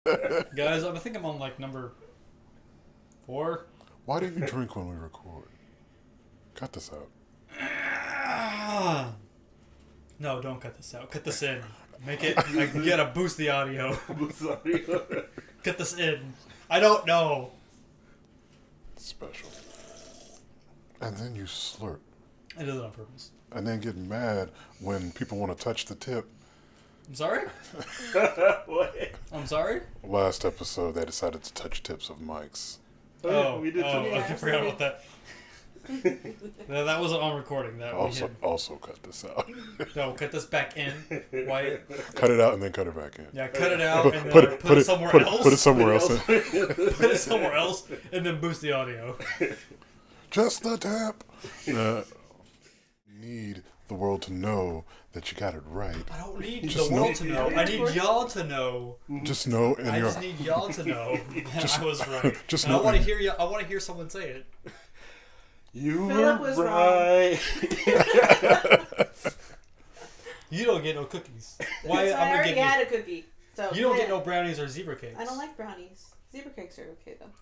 Guys, I think I'm on like number 4. Why didn't you drink when we record? Cut this out. No, don't cut this out. Cut this in. Make it. I gotta boost the audio. Cut this in. I don't know. Special. And then you slurp. I did it on purpose. And then get mad when people want to touch the tip. I'm sorry? What? I'm sorry? Last episode, they decided to touch tips of mics. We did too. I forgot about that. That wasn't on recording. That Also cut this out. No, cut this back in. Wyatt. Cut it out and then cut it back in. Yeah, cut it out and then put it somewhere else. Put it somewhere else. Put it somewhere else and then boost the audio. Just the tap. Need the world to know that you got it right. I don't need the world to know. I need y'all to know. Just know in I just need y'all to know that I was right. Just and know I want to hear you. I want to hear someone say it. You Philip were was right. You don't get no cookies. Why? I already had a cookie. So you don't get no brownies or zebra cakes. I don't like brownies. Zebra cakes are okay though.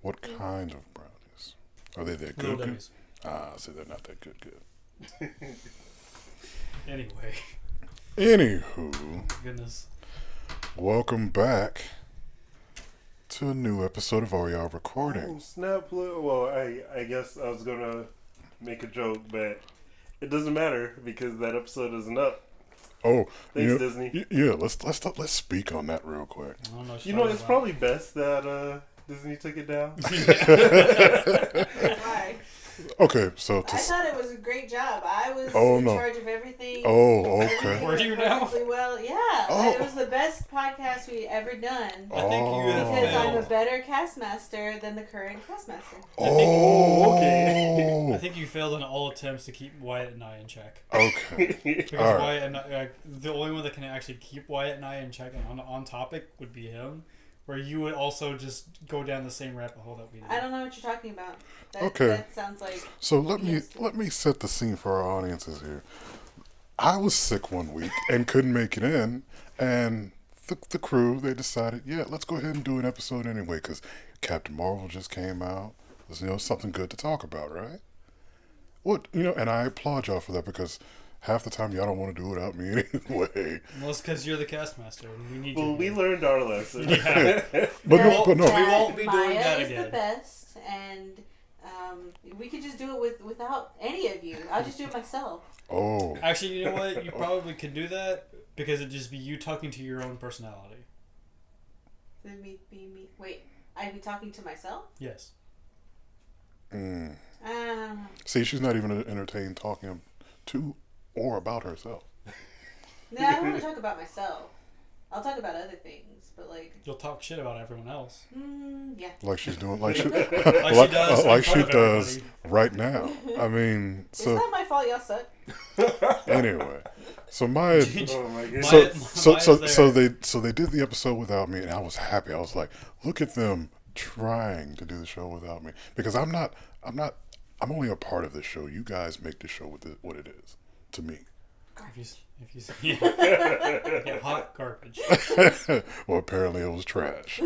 What kind of brownies? Are they that Little good? Debbie's. So they're not that good. Anyway. Anywho. Goodness. Welcome back to a new episode of AYR recording. Oh, snap. Well, I guess I was gonna make a joke, but it doesn't matter because that episode isn't up. Oh, thanks, Disney. Yeah, let's speak on that real quick. I don't know. You know, it's probably best that Disney took it down. Why? Okay, so I thought it was a great job. I was in charge of everything. Oh, okay. Were you now? Well, yeah. It was the best podcast we ever done. I think you have Because failed. I'm a better castmaster than the current castmaster. Okay. I think you failed in all attempts to keep Wyatt and I in check. Okay. Because All right. Wyatt and I, the only one that can actually keep Wyatt and I in check and on topic would be him. Where you would also just go down the same rabbit hole that we did. I don't know what you're talking about. Okay. That sounds like... So let me set the scene for our audiences here. I was sick one week and couldn't make it in, and the crew, they decided, yeah, let's go ahead and do an episode anyway, because Captain Marvel just came out. There's something good to talk about, right? And I applaud y'all for that, because half the time y'all don't want to do it without me anyway. Well, it's because you're the castmaster and we need you. Well, we learned our lesson. Yeah. But no. We won't be doing Maya that is again. the best, and we could just do it without any of you. I'll just do it myself. Oh. Actually, you know what? You probably could do that because it'd just be you talking to your own personality. Then me. Wait, I'd be talking to myself? Yes. See, she's not even entertained talking to or about herself. No, I don't want to talk about myself. I'll talk about other things, but like... You'll talk shit about everyone else. Yeah. Like she's doing, like she she does right now. I mean, It's not my fault y'all suck. anyway, so Maya, Oh my god. so they did the episode without me, and I was happy. I was like, look at them trying to do the show without me, because I'm only a part of the show. You guys make the show what it is to me. If you yeah, hot garbage. Well, apparently it was trash,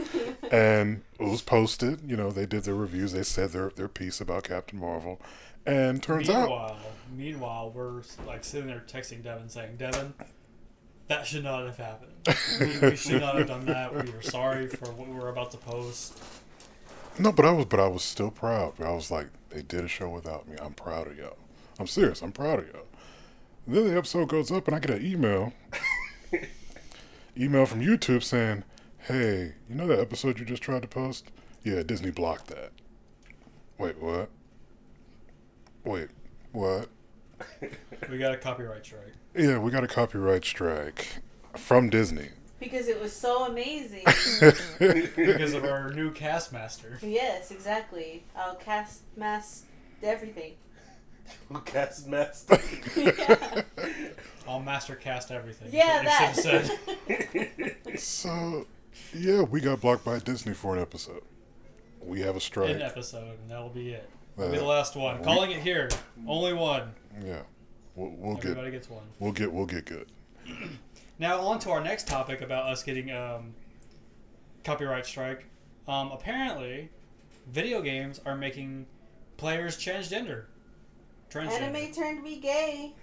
and it was posted. They did their reviews. They said their piece about Captain Marvel, and turns out. Meanwhile, we're like sitting there texting Devin, saying, "Devin, that should not have happened. We should not have done that. We are sorry for what we were about to post." No, but I was still proud. I was like, they did a show without me. I'm proud of y'all. I'm serious. I'm proud of y'all. And then the episode goes up, and I get an email from YouTube saying, "Hey, you know that episode you just tried to post? Yeah, Disney blocked that." Wait, what? We got a copyright strike. Yeah, we got a copyright strike from Disney. Because it was so amazing. Because of our new cast master. Yes, exactly. I'll cast everything. Cast master. Yeah. I'll master cast everything. Yeah, That's what that. you should have said. So, yeah, we got blocked by Disney for an episode. We have a strike. An episode, and that'll be it. That'll be the last one. Calling it here. Only one. Yeah, we'll Everybody get. gets one. We'll get good. Now on to our next topic about us getting copyright strike. Apparently, video games are making players transgender. Anime turned me gay.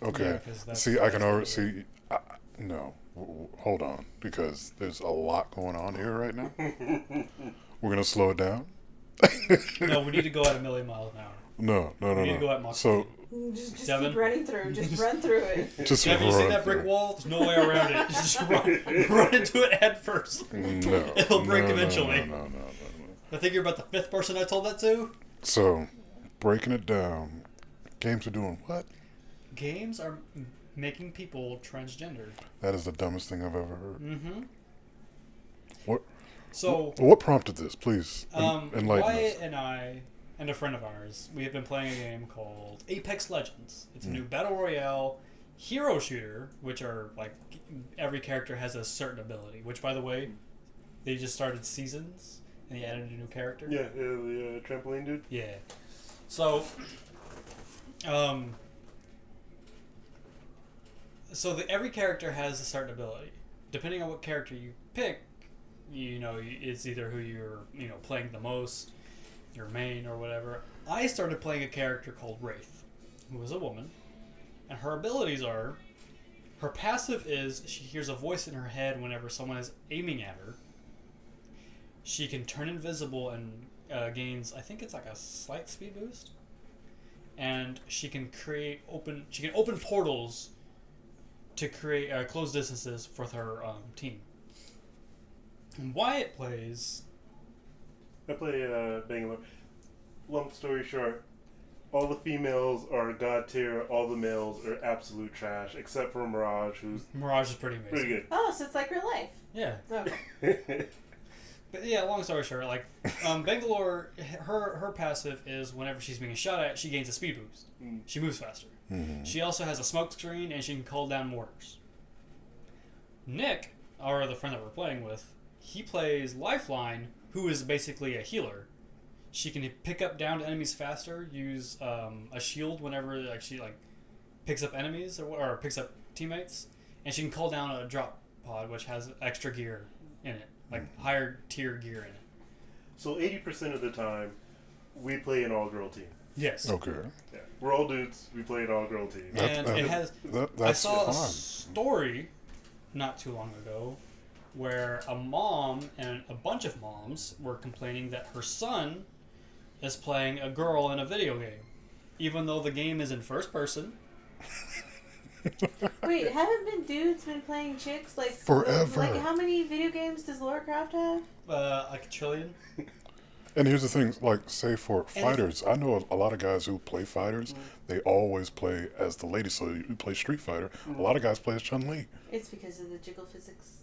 Okay. Yeah, 'cause that's- see, I can that's already what see. No, hold on, because there's a lot going on here right now. We're gonna slow it down. No, we need to go at 1,000,000 miles an hour. No. We need to go at Mach So Just Devin? keep running through. Just run through it. just Have you seen run that brick through. wall? There's no way around it. Just run into it head first. No, It'll break no, eventually. No. I think you're about the 5th person I told that to. So, breaking it down, games are doing what? Games are making people transgender. That is the dumbest thing I've ever heard. Mm-hmm. What? So, What prompted this? Please enlighten Wyatt us. and I and a friend of ours, we have been playing a game called Apex Legends. It's a new battle royale hero shooter, which are like every character has a certain ability. Which, by the way, they just started seasons and they added a new character. Yeah, the trampoline dude. Yeah. So, every character has a certain ability. Depending on what character you pick, it's either who you're, playing the most, your main or whatever. I started playing a character called Wraith, who is a woman, and her abilities are, her passive is she hears a voice in her head whenever someone is aiming at her. She can turn invisible and gains, I think it's like a slight speed boost. And she can open portals to create close distances for her team. And Wyatt plays. I play Bangalore. Long story short, all the females are god tier. All the males are absolute trash, except for Mirage, who's Mirage is pretty amazing. pretty good. Oh, so it's like real life. Yeah. Okay. But yeah, long story short, like Bangalore, her passive is whenever she's being shot at, she gains a speed boost. She moves faster. She also has a smoke screen and she can call down mortars. Nick, our other friend that we're playing with, he plays Lifeline, who is basically a healer. She can pick up downed enemies faster, use a shield whenever she picks up enemies or picks up teammates, and she can call down a drop pod which has extra gear in it, like higher tier gear in it. So 80% of the time, we play an all-girl team. Yes. Okay. Yeah, we're all dudes. We play an all-girl team. And it has. That's I saw fun. a story not too long ago where a mom and a bunch of moms were complaining that her son is playing a girl in a video game, even though the game is in first person. Wait, haven't been dudes been playing chicks like Forever. Like how many video games does Lorecraft have? Like a trillion. And here's the thing, like, say for fighters, I know a lot of guys who play fighters, they always play as the lady. So you play Street Fighter, a lot of guys play as Chun-Li. It's because of the jiggle physics.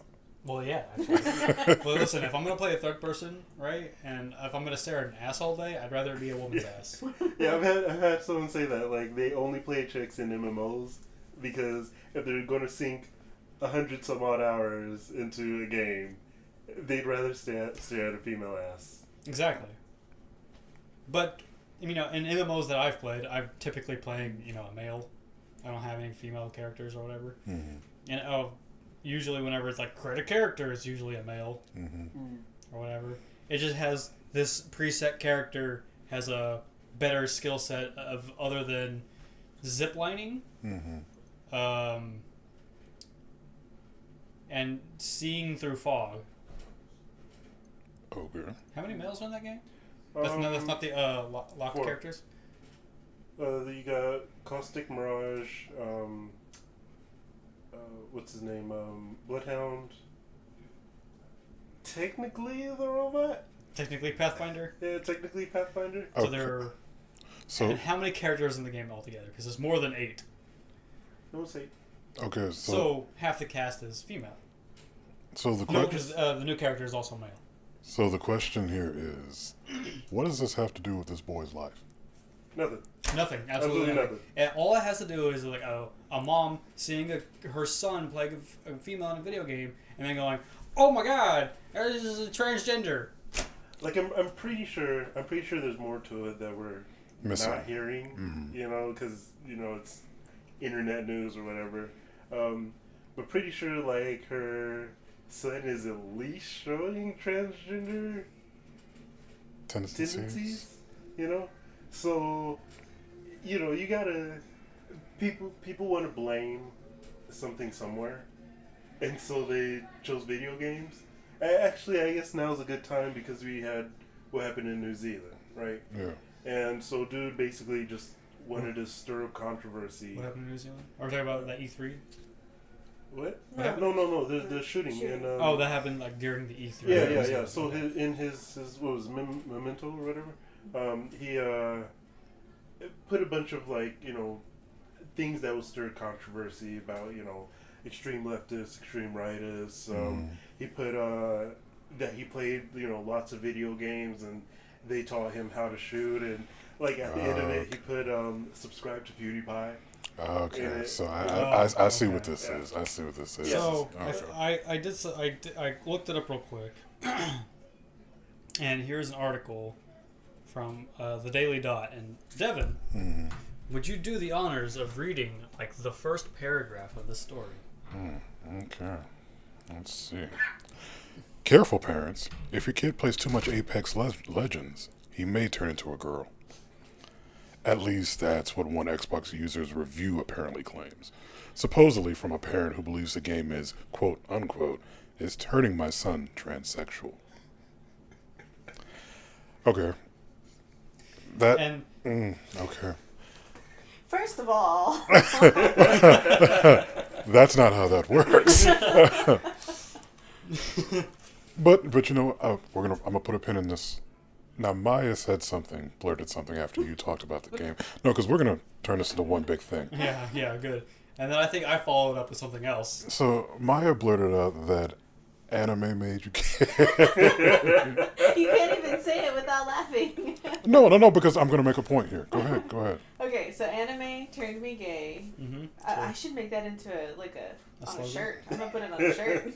Well, yeah. Actually. Well, listen, if I'm gonna play a third person, right, and if I'm gonna stare at an ass all day, I'd rather it be a woman's ass. Yeah, I've had someone say that, like, they only play chicks in MMOs because if they're going to sink 100 some odd hours into a game, they'd rather stare at a female ass. Exactly. But, in MMOs that I've played, I'm typically playing, a male. I don't have any female characters or whatever. And usually whenever it's like create a character, it's usually a male or whatever. It just has this preset character has a better skill set of other than ziplining, and seeing through fog. Okay. How many males are in that game? That's not the locked 4. characters. You got Caustic Mirage, what's his name? Bloodhound. Technically the robot? Technically Pathfinder. Yeah, technically Pathfinder. So Okay. there are. So And how many characters in the game altogether? Because there's more than 8. No, say. okay, So half the cast is female. so the No, question, because the new character is also male. so the question here is, what does this have to do with this boy's life? Nothing. Nothing. Absolutely Absolutely nothing. nothing. And all it has to do is like a mom seeing her son play a female in a video game and then going, "Oh my God, this is a transgender." Like I'm pretty sure there's more to it that we're Missing. not hearing. Because it's internet news or whatever. But pretty sure like her son is at least showing transgender tendencies, you know? So, you know, you gotta, people want to blame something somewhere, and so they chose video games. Actually, I guess now's a good time because we had what happened in New Zealand, right? Yeah. And so dude basically just wanted to stir up controversy. What happened in New Zealand? Are we talking about that E3? What? No. No. The shooting. Shooting. In, Oh, that happened like during the E3. Yeah. So his what was it, Memento or whatever, he put a bunch of like, you know, things that would stir controversy about, you know, extreme leftists, extreme rightists. He put that he played, you know, lots of video games and they taught him how to shoot, and like at the end of it he put subscribe to PewDiePie. Okay, so I see what this is. I see what this is. So Okay. I looked it up real quick, and here's an article from the Daily Dot. And Devin, would you do the honors of reading like the first paragraph of the story? Okay, let's see. Careful, parents. If your kid plays too much Apex Legends, he may turn into a girl. At least that's what one Xbox user's review apparently claims. Supposedly from a parent who believes the game is, quote unquote, is turning my son transsexual. Okay. Okay. First of all, That's not how that works. But you know, I'm gonna put a pin in this. Now Maya blurted something after you talked about the game. No, because we're gonna turn this into one big thing. Yeah, good. And then I think I followed up with something else. So Maya blurted out that anime made you gay. you can't even say it without laughing. No, because I'm gonna make a point here. Go ahead. Okay, so anime turned me gay. Mm-hmm. I should make that into a slogan? shirt. I'm gonna put it on a shirt.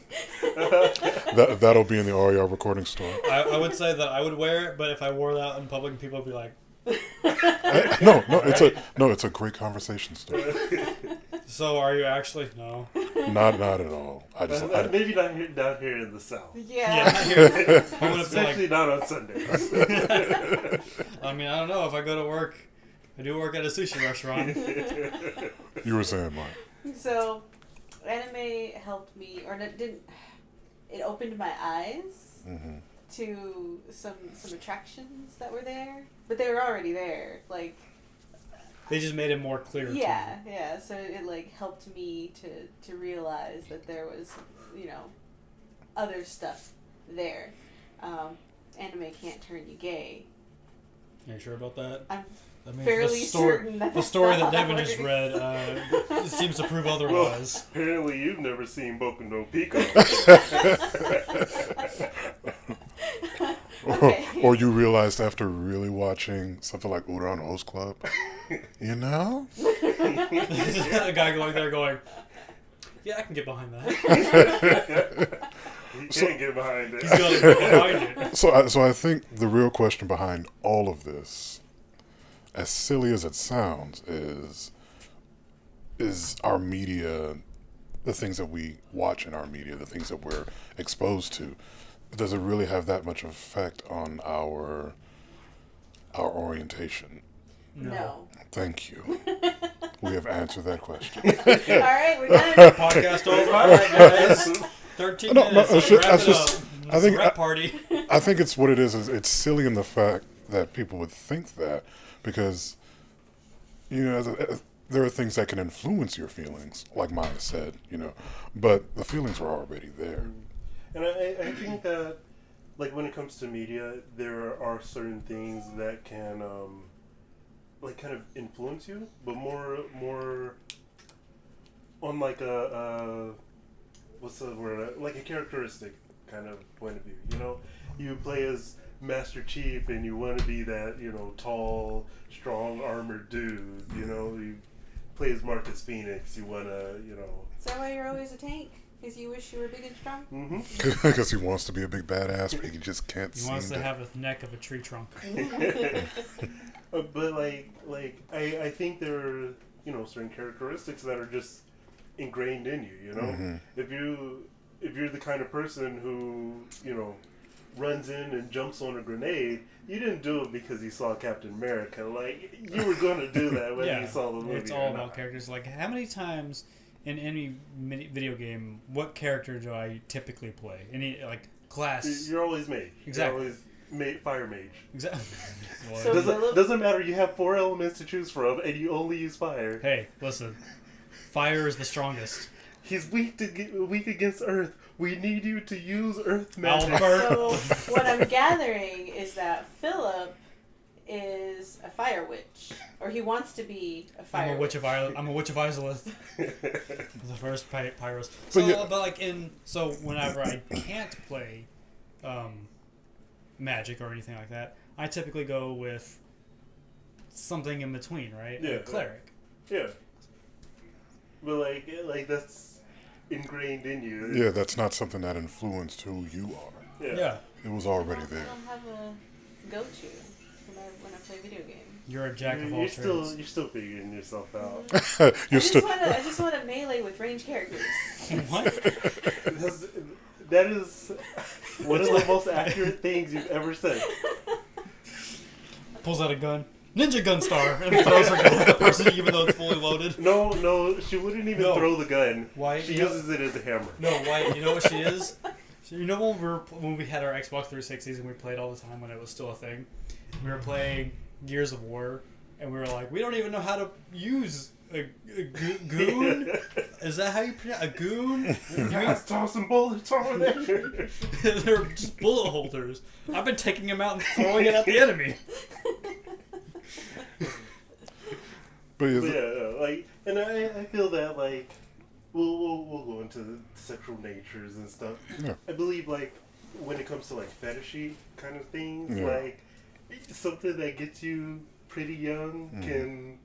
That'll be in the AYR recording store. I would say that I would wear it, but if I wore that in public, people would be like, It's a great conversation starter. "So are you actually?" No. Not at all. Maybe not here, down here in the South. Yeah. Not here. I would have been Especially not on Sundays. I mean, I don't know. If I go to work, I do work at a sushi restaurant. You were saying, Mike. So, anime helped me, or it didn't. It opened my eyes to some attractions that were there, but they were already there. Like, They just made it more clear. yeah. So it like helped me to realize that there was, you know, other stuff there. Anime can't turn you gay. Are you sure about that? I'm I mean, fairly certain that the story that that's how Devin it just works. read seems to prove Well, otherwise. apparently you've never seen Boku no Pico. Okay. Or you realized after really watching something like Udon Host Club, you know? A guy going there going, yeah, I can get behind that. You can't get behind it. He's going to get behind it. So I think the real question behind all of this, as silly as it sounds, is our media, the things that we watch in our media, the things that we're exposed to, does it really have that much effect on our orientation? No. Thank you. We have answered that question. All right, we're done. Podcast over. All right, guys. 13 minutes. Let's wrap it up. I think It's a rap party. I think it's what it is it's silly in the fact that people would think that, because, you know, there are things that can influence your feelings, like Maya said, you know, but the feelings are already there. And I think that, like, when it comes to media, there are certain things that can, like, kind of influence you, but more on, like, what's the word? Like, a characteristic kind of point of view, you know? You play as Master Chief and you want to be that, you know, tall, strong, armored dude, you know? You play as Marcus Phoenix, you want to, you know... Is that why you're always a tank? Because you wish you were big and strong? Mm-hmm. Because he wants to be a big badass, but he just can't He seem wants to have the neck of a tree trunk. But I think there are, you know, certain characteristics that are just ingrained in you, you know? Mm-hmm. If you if you're the kind of person who, runs in and jumps on a grenade, you didn't do it because you saw Captain America. Like, you were going to do that when you saw the movie. It's all about characters. Like, how many times in any video game, what character do I typically play? Any, like, class? You're always mage. Exactly. You're always fire mage. Exactly. So doesn't matter. You have 4 elements to choose from, and you only use fire. Hey, listen. Fire is the strongest. He's weak against Earth. We need you to use Earth magic. So what I'm gathering is that Philip is a fire witch, or he wants to be a fire. I'm a witch of Izalith. The first Pyros. So, whenever I can't play magic or anything like that, I typically go with something in between, right? Yeah. Like cleric. Yeah. But like that's ingrained in you. Yeah, that's not something that influenced who you are. Yeah. It was already I there. don't have a go-to when I play video games. You're a jack of all trades. You're still figuring yourself out. I just want to melee with ranged characters. What? That is one of the most accurate things you've ever said. Pulls out a gun. Ninja gun star! And throws her gun at the person even though it's fully loaded. No, she wouldn't even throw the gun. Why? She uses it as a hammer. No, why? You know what she is? You know when we had our Xbox 360s and we played all the time when it was still a thing? We were playing Gears of War, and we were like, we don't even know how to use a goon? Is that how you pronounce a goon? Guys, tossing bullets over there. They're just bullet holders. I've been taking them out and throwing it at the enemy. But and I feel that like we'll go into sexual natures and stuff. Yeah. I believe like when it comes to like fetishy kind of things, Yeah. like something that gets you pretty young can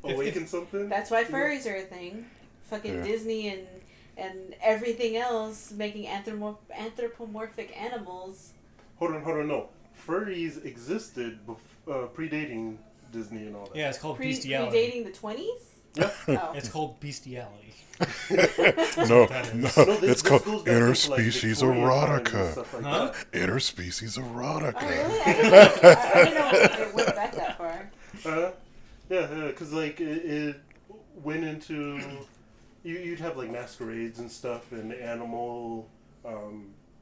awaken something. That's why furries are a thing. Fucking Disney and everything else making anthropomorphic animals. Hold on, no. Furries existed predating Disney and all that. Yeah, it's called bestiality. Predating the 20s? Yeah. Oh. It's called bestiality. No, it's called interspecies erotica. Like Interspecies erotica. Oh, really? I didn't know it went back that far. Yeah, because like it went into you'd have like masquerades and stuff, and animal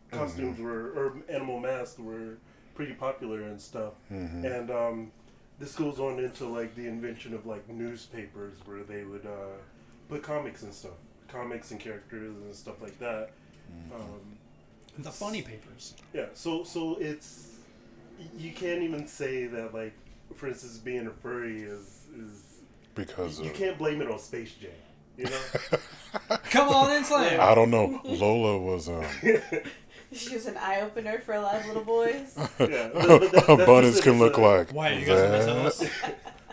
costumes or animal masks were pretty popular and stuff, and this goes on into like the invention of like newspapers where they would put comics and stuff, comics and characters and stuff like that. The funny papers. Yeah, so it's you can't even say that like, for instance, being a furry is because you can't blame it on Space Jam, you know. Come on in, Slam. I don't know. Lola was She was an eye opener for a lot of little boys. Yeah, bunnies can look like Why you guys mess with us?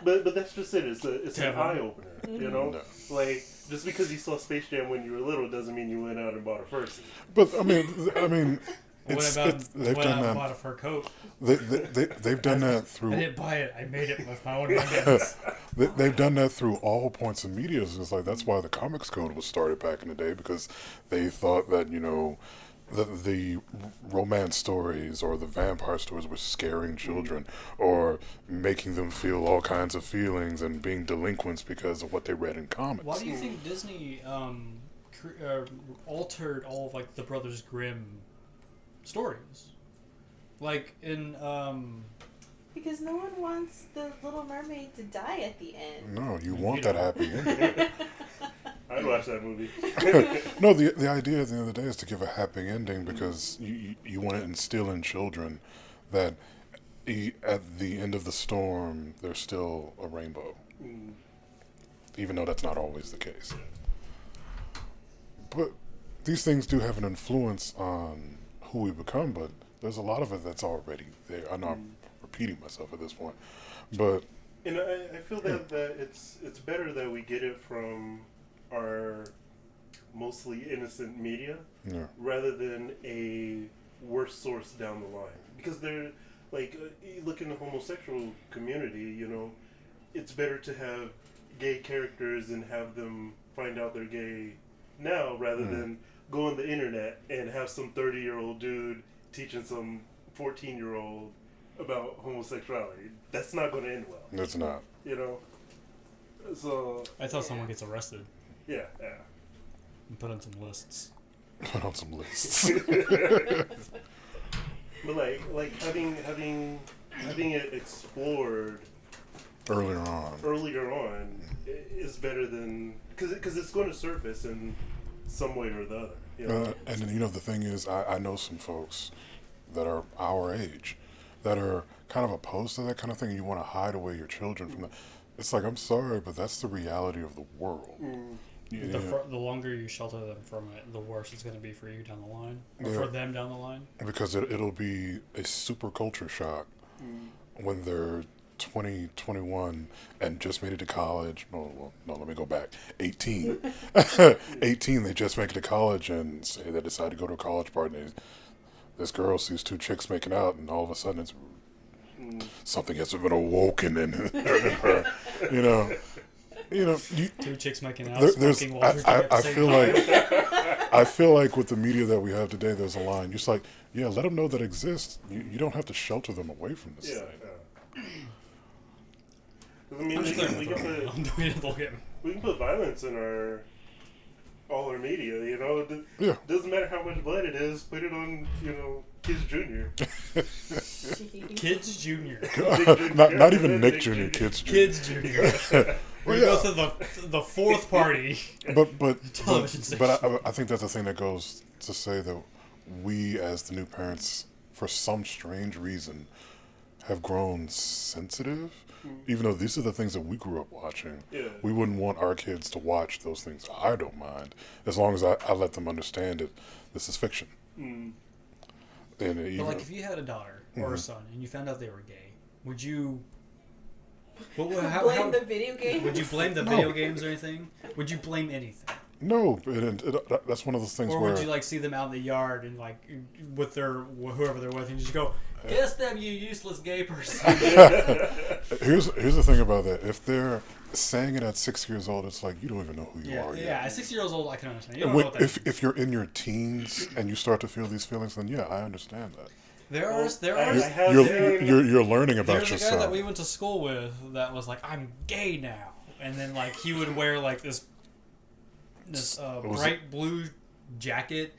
but that's just it. It's an eye opener, you know. No. Like just because you saw Space Jam when you were little doesn't mean you went out and bought a fursuit. But I mean, They've done that. I bought a fur coat. They've done that through. I didn't buy it. I made it with my own hands. They've done that through all points of media. It's like that's why the comics code was started back in the day, because they thought that the romance stories or the vampire stories were scaring children or making them feel all kinds of feelings and being delinquents because of what they read in comics. Why do you think Disney altered all of like the Brothers Grimm stories? Like in Because no one wants the Little Mermaid to die at the end. No, you want that happy ending. I'd watch that movie. No, the idea at the end of the day is to give a happy ending because you want to instill in children that at the end of the storm, there's still a rainbow. Even though that's not always the case. But these things do have an influence on who we become, but there's a lot of it that's already there. I know I'm repeating myself at this point, but... And I feel that it's better that we get it from our mostly innocent media rather than a worse source down the line. Because they're, like, you look in the homosexual community, it's better to have gay characters and have them find out they're gay now rather than go on the internet and have some 30-year-old dude teaching some 14-year-old about homosexuality. That's not going to end well. It's not. You know? So... I thought someone gets arrested Yeah. and put on some lists. Put on some lists. But like having it explored Earlier on is better than... Because it's going to surface in some way or the other. You know? And then, the thing is, I know some folks that are our age that are kind of opposed to that kind of thing, and you want to hide away your children from that. It's like, I'm sorry, but that's the reality of the world. The longer you shelter them from it, the worse it's going to be for you down the line, or for them down the line. Because it'll be a super culture shock when they're 20, 21, and just made it to college. No, let me go back. 18. 18, they just make it to college, and say they decide to go to a college party. And this girl sees two chicks making out, and all of a sudden it's something has been awoken in her. Two chicks making out. I feel like with the media that we have today, there's a line. You're just like, yeah, let them know that exists. You don't have to shelter them away from this thing. I mean, we can put violence in all our media. It doesn't matter how much blood it is. Put it on, Kids Junior. Kids Junior. Not even Nick Junior. Kids Junior. Kids Junior. We go to the fourth party. But television station. I think that's the thing that goes to say that we, as the new parents, for some strange reason, have grown sensitive. Even though these are the things that we grew up watching, we wouldn't want our kids to watch those things. I don't mind, as long as I let them understand it. This is fiction. And but like, if you had a daughter or a son and you found out they were gay, would you blame the video games? Would you blame the video games or anything? Would you blame anything? No, that's one of those things or where... would you see them out in the yard and with whoever they're with and you just go, kiss them, you useless gay person. Here's the thing about that. If they're saying it at 6 years old, it's like, you don't even know who you are yet. Yeah, at 6 years old, I can understand. You don't know what that if you're in your teens and you start to feel these feelings, then I understand that. You're learning about yourself. There's a guy that we went to school with that was like, I'm gay now. And then he would wear this bright blue jacket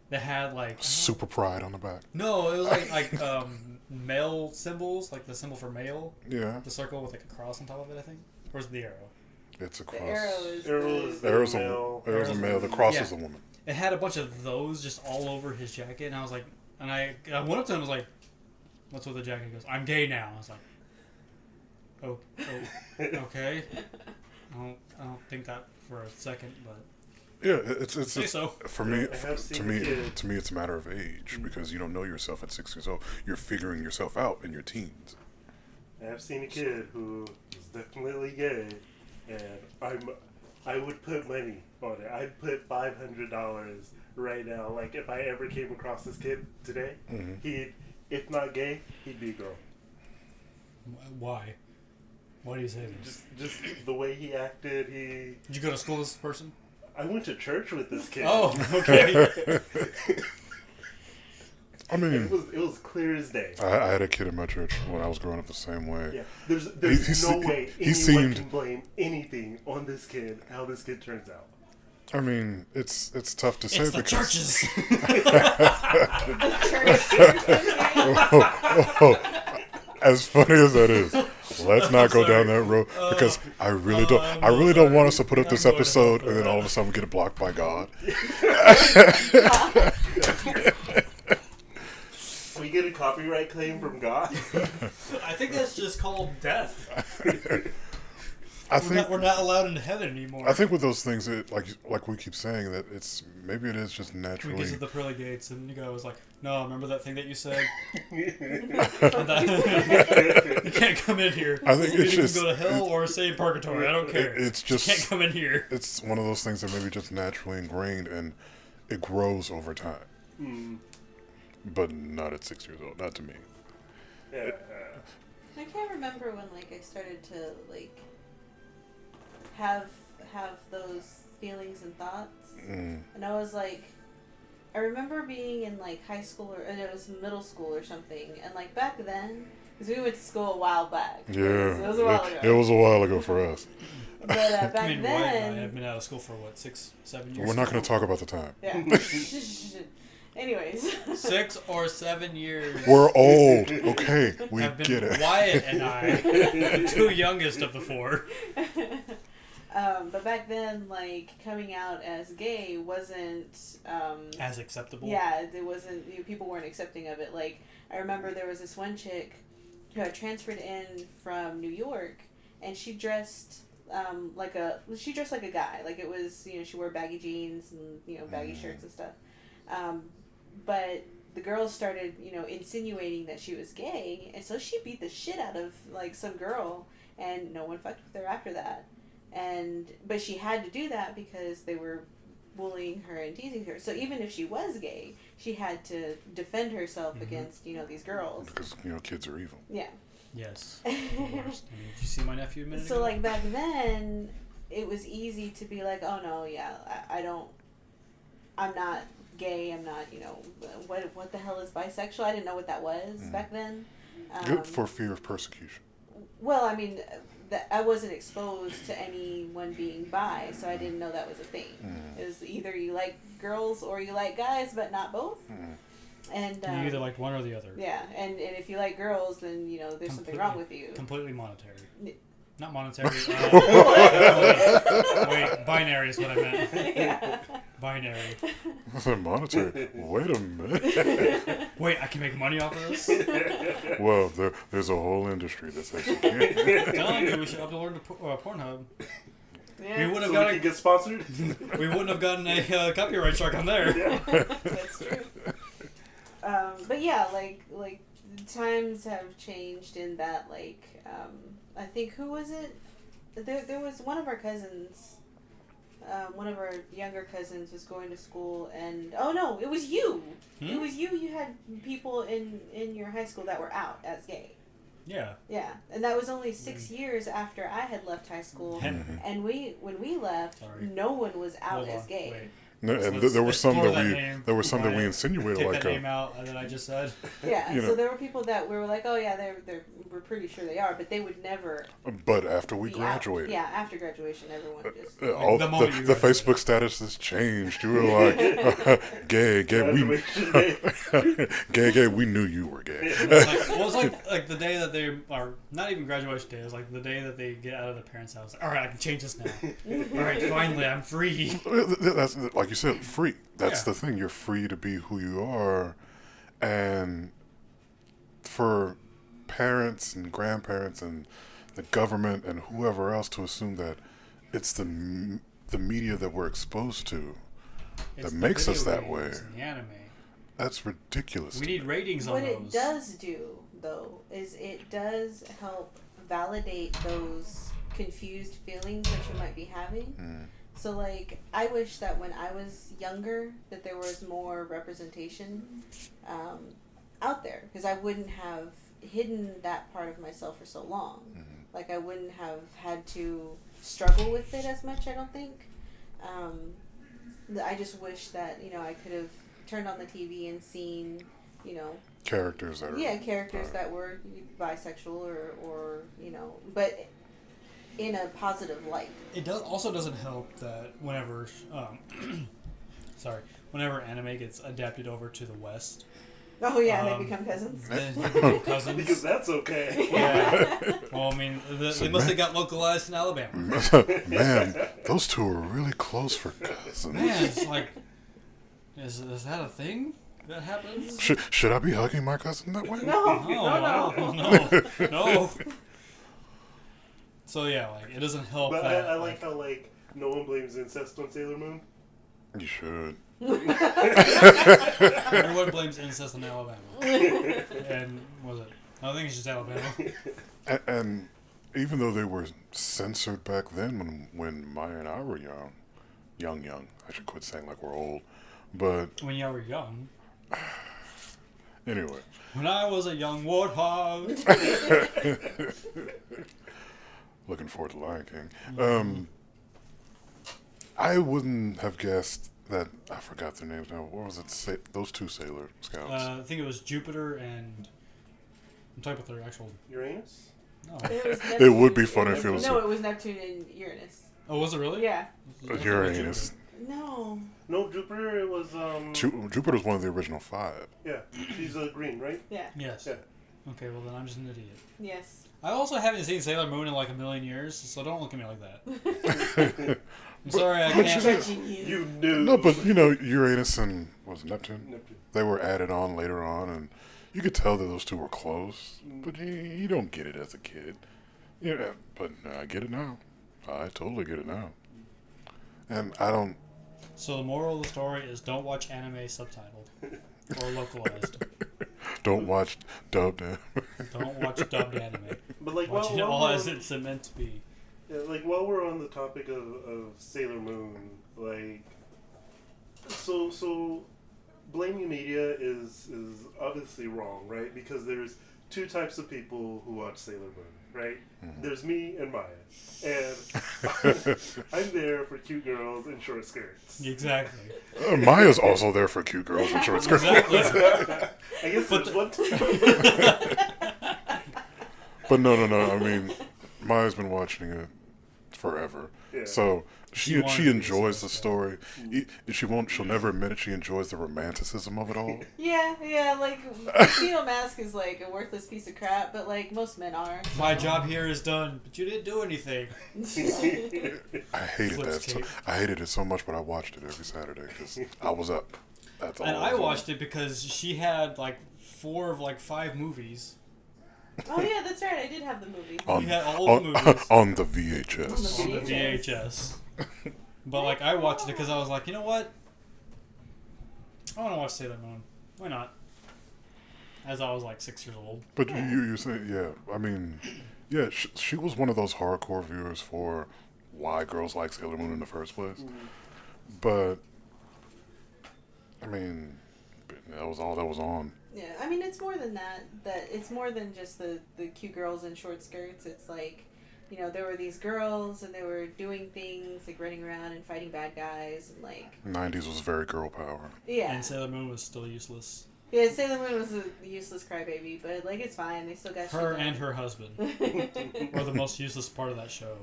that had super pride on the back. No, it was like male symbols, like the symbol for male. Yeah. The circle with a cross on top of it, I think. Or is it the arrow? It's a cross. The arrow's a male. The cross is a woman. It had a bunch of those just all over his jacket, and I was like, and I went up to him and was like, what's with the jacket? He goes, I'm gay now. I was like, okay. I don't think that for a second, but it's so. For me, to me, it's a matter of age because you don't know yourself at 6 years old. You're figuring yourself out in your teens. I've seen a kid who is definitely gay, and I would put money on it. I'd put $500 right now. Like, if I ever came across this kid today, he'd, if not gay, he'd be a girl. Why? Why do you say this? Just the way he acted. Did you go to school with this person? I went to church with this kid. Oh, okay. I mean, it was clear as day. I had a kid in my church when I was growing up the same way. Yeah, there's no way anyone can blame anything on this kid, how this kid turns out. I mean, it's tough to say it's the because churches. As funny as that is, let's not go down that road because I really don't want us to put up this episode and then all of a sudden we get it blocked by God. We get a copyright claim from God. I think that's just called death. We're not allowed in heaven anymore. I think with those things, like we keep saying, that maybe it is just naturally. We get to the pearly gates, and you go, like, no, remember that thing that you said? You can't come in here. I think it's you just can go to hell or say purgatory. I don't care. It's just you can't come in here. It's one of those things that maybe just naturally ingrained, and it grows over time. But not at 6 years old. Not to me. Yeah. I can't remember when I started to have those feelings and thoughts, and I was I remember being in like high school and it was middle school or something, and like back then, because we went to school a while back. Yeah, It was a while ago. It was a while ago for us. But back I mean, then, Wyatt and I have been out of school for what, 6, 7 years? We're not going to talk about the time. yeah. Anyways, 6 or 7 years. We're old. Okay, we have been get it. Wyatt and I, the 2 youngest of the 4. but back then, like coming out as gay wasn't As acceptable. Yeah, it wasn't. People weren't accepting of it. Like I remember there was this one chick who had transferred in from New York, and she dressed like a guy. Like it was, she wore baggy jeans and baggy shirts and stuff. But the girls started insinuating that she was gay, and so she beat the shit out of like some girl, and no one fucked with her after that. But she had to do that because they were bullying her and teasing her. So even if she was gay, she had to defend herself against these girls. Because kids are evil. Yeah. Yes. The worst. I mean, did you see my nephew a minute ago? So like back then, it was easy to be like, oh no, yeah, I'm not gay. I'm not, what the hell is bisexual? I didn't know what that was back then. Good for fear of persecution. Well, I mean, I wasn't exposed to anyone being bi, so I didn't know that was a thing. It was either you like girls or you like guys, but not both. And you either like one or the other. Yeah, and if you like girls, then there's something wrong with you. Completely monetary. Not monetary. Wait, binary is what I meant. Yeah. Binary. I said monetary. Wait a minute. Wait, I can make money off of this? Well, there's a whole industry that's actually I'm telling you, we should upload to Pornhub. Yeah. We wouldn't So have we can get sponsored? we wouldn't have gotten a copyright strike on there. That's true. But yeah, like times have changed in that, like, I think, who was it? There was one of our cousins, one of our younger cousins was going to school, and, oh no, it was you. It was you. You had people in your high school that were out as gay. Yeah. Yeah, and that was only 6 years after I had left high school, and when we left, no one was out Hold as on, gay. wait. No, and Let's there was some explore that name. we insinuated Take like that name out that I just said. Yeah, You know. so there were people that we were like, oh yeah, we're pretty sure they are, but they would never. But after we be out. graduated, Yeah, after graduation, everyone just. all the moment you the graduated. Facebook status has changed. You were like, gay, gay. We knew you were gay. It's like the day that they are not even graduation day. It was like the day that they get out of the parents' house. All right, I can change this now. All right, finally, I'm free. That's like you said, free. That's Yeah. the thing. You're free to be who you are, and for parents and grandparents and the government and whoever else to assume that it's the media that we're exposed to It's that the makes us video that way. games and the anime. That's ridiculous. We need ratings on What those. it does do, though, is it does help validate those confused feelings that you might be having. So, like, I wish that when I was younger that there was more representation out there, because I wouldn't have hidden that part of myself for so long. Like, I wouldn't have had to struggle with it as much, I don't think. I just wish that, I could have turned on the TV and seen, Characters that are characters that were bisexual or but in a positive light. It doesn't help that whenever whenever anime gets adapted over to the West, Oh yeah, they become cousins. they become cousins. Because that's okay. Yeah. Well, I mean, they must have got localized in Alabama. Man, those two are really close for cousins. Man, it's like, is that a thing that happens? Should I be hugging my cousin that way? No. So yeah, like it doesn't help. But that, I like how, like, no one blames incest on Sailor Moon. You should. everyone blames incest in Alabama. And was it? I think it's just Alabama. And even though they were censored back then when Maya and I were young, I should quit saying like we're old, but When y'all were young. anyway. When I was a young warthog. Looking forward to Lion King. I wouldn't have guessed that I forgot their names now. What was it? Those two Sailor Scouts. I think it was Jupiter and I'm talking about their actual. Uranus? No. It would be funny if it was. No, it was Neptune and Uranus. Oh, was it really? Yeah. Uranus. No. No, Jupiter, it was, Jupiter's one of the original 5. yeah, she's green, right? Yeah. Yes. Yeah. Okay, well then I'm just an idiot. Yes. I also haven't seen Sailor Moon in like a million years, so don't look at me like that. I'm sorry, I I'm can't. judging you. You knew. No, but Uranus and was it Neptune? Neptune. They were added on later on, and you could tell that those two were close. But you don't get it as a kid. Yeah, but I get it now. I totally get it now. And I don't. So the moral of the story is don't watch anime subtitled or localized. Don't watch dubbed. Don't watch dubbed anime. But like, Watch it while all we're as on- it's meant to be. Yeah, like while we're on the topic of Sailor Moon, like, so blaming media is obviously wrong, right? Because there's two types of people who watch Sailor Moon, right? Mhm. There's me and Maya, and I'm there for cute girls in short skirts. Exactly. Maya's also there for cute girls in short skirts. Exactly. I guess But there's one. But no. I mean, Maya's been watching it forever, Yeah. so She wanted she to enjoys the discuss story. She'll never admit it. She enjoys the romanticism of it all. Yeah, like, Casino Mask is like a worthless piece of crap, but like, most men are. My job here is done, but you didn't do anything. I hated Flips that. So, tape. I hated it so much, but I watched it every Saturday because I was up. That's all. And I was on. watched it because she had like 4 of like 5 movies. Oh yeah, that's right. I did have the movie. on, We had all the on, movies. on the VHS. On the VHS. But like I watched it because I was like, you know what? I want to watch Sailor Moon. Why not? As I was like 6 years old. But you say, yeah. I mean, yeah. She was one of those hardcore viewers for why girls like Sailor Moon in the first place. But I mean, that was all that was on. Yeah, I mean, it's more than that. That it's more than just the cute girls in short skirts. It's like, you know, there were these girls and they were doing things like running around and fighting bad guys and like. 90s was very girl power. Yeah. And Sailor Moon was still useless. Yeah, Sailor Moon was a useless crybaby, but like it's fine. They still got Her shit and done. her husband were the most useless part of that show.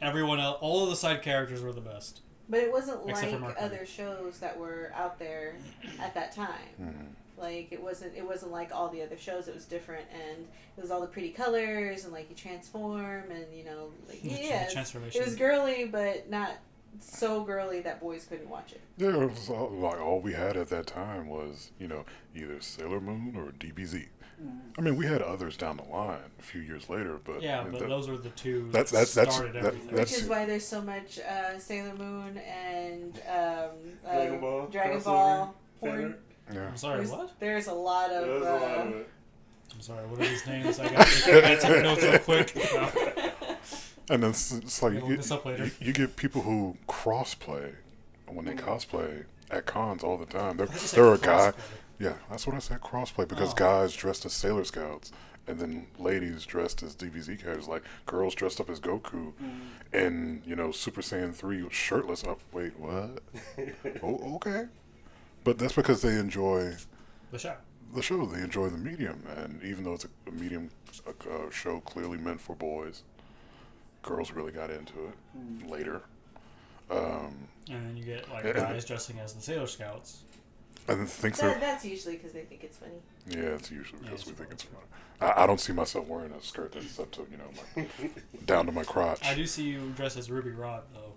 Everyone else, all of the side characters were the best. But it wasn't Except for like Mercury. other shows that were out there at that time. Mhm. Like it wasn't like all the other shows. It was different, and it was all the pretty colors, and like you transform, and you know, like yeah, Transformation. it was girly, but not so girly that boys couldn't watch it. Yeah, it was all we had at that time was, either Sailor Moon or DBZ. I mean, we had others down the line a few years later, but Yeah, but those are the two that's- that that's- started that- everything. that's- Which is why there's so much Sailor Moon and Dragon Ball Ball crossover, porn. yeah. I'm sorry, what? There's a lot of. There's a lot of it. I'm sorry, what are these names? I gotta take notes real quick. And then it's like We'll look this up later. you get people who crossplay when they cosplay at cons all the time. I thought you said There are a guy. crossplay. Yeah, that's what I said, crossplay, because Oh. guys dressed as Sailor Scouts and then ladies dressed as DBZ characters, like girls dressed up as Goku and, Super Saiyan 3 shirtless up. Wait, what? Oh, okay. But that's because they enjoy The show. the show. They enjoy the medium. And even though it's a medium a show clearly meant for boys, girls really got into it later. And then you get like And- guys dressing as the Sailor Scouts. And think they're... That's usually because they think it's funny. Yeah, it's usually because it's we think probably it's funny. I don't see myself wearing a skirt that's up to, down to my crotch. I do see you dressed as Ruby Rod though.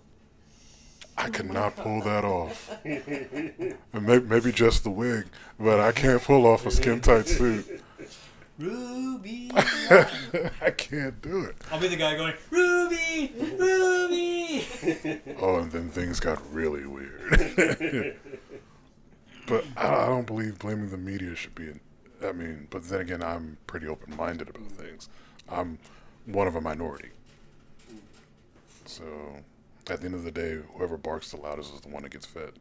I could not pull that off. And maybe just the wig, but I can't pull off a skin tight suit. Ruby. I can't do it. I'll be the guy going Ruby, Ruby. Oh, and then things got really weird. But I don't believe blaming the media should be. But then again, I'm pretty open-minded about things. I'm one of a minority. So, at the end of the day, whoever barks the loudest is the one that gets fed.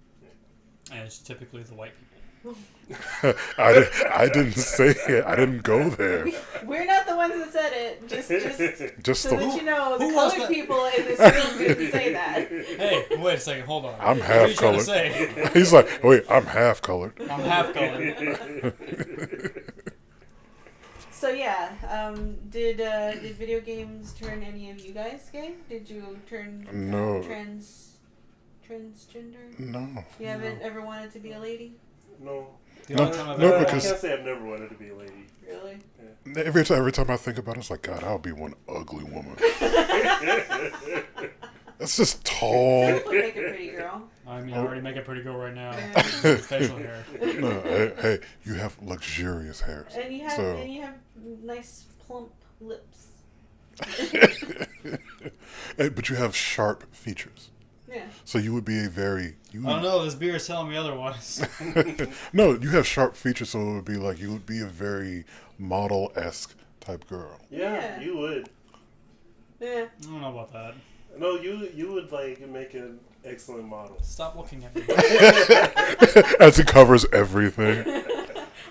And it's typically the white people. I didn't say it. I didn't go there. We're not the ones that said it. Just so the that you know, the who was colored that? people in this room didn't say that. Hey, wait a second. Hold on. I'm What are you half trying to colored. say? He's like, wait, I'm half colored. I'm half colored. So yeah, did video games turn any of you guys gay? Did you turn No. transgender? No. You haven't ever wanted to be a lady? No. The only time I've No, ever- I because- can't say I've never wanted to be a lady. Really? Every time I think about it, it's like, God, I'll be one ugly woman. That's just tall. Would make a pretty girl. I mean, I already make a pretty girl right now. Yeah. Facial hair. No, hey, you have luxurious hairs. And you have So- nice plump lips. Hey, but you have sharp features. Yeah. So you would be a very... I don't know. This beer is telling me otherwise. No, you have sharp features, so it would be like you would be a very model-esque type girl. Yeah, Yeah. you would. Yeah. I don't know about that. No, you would like make an excellent model. Stop looking at me. As it covers everything.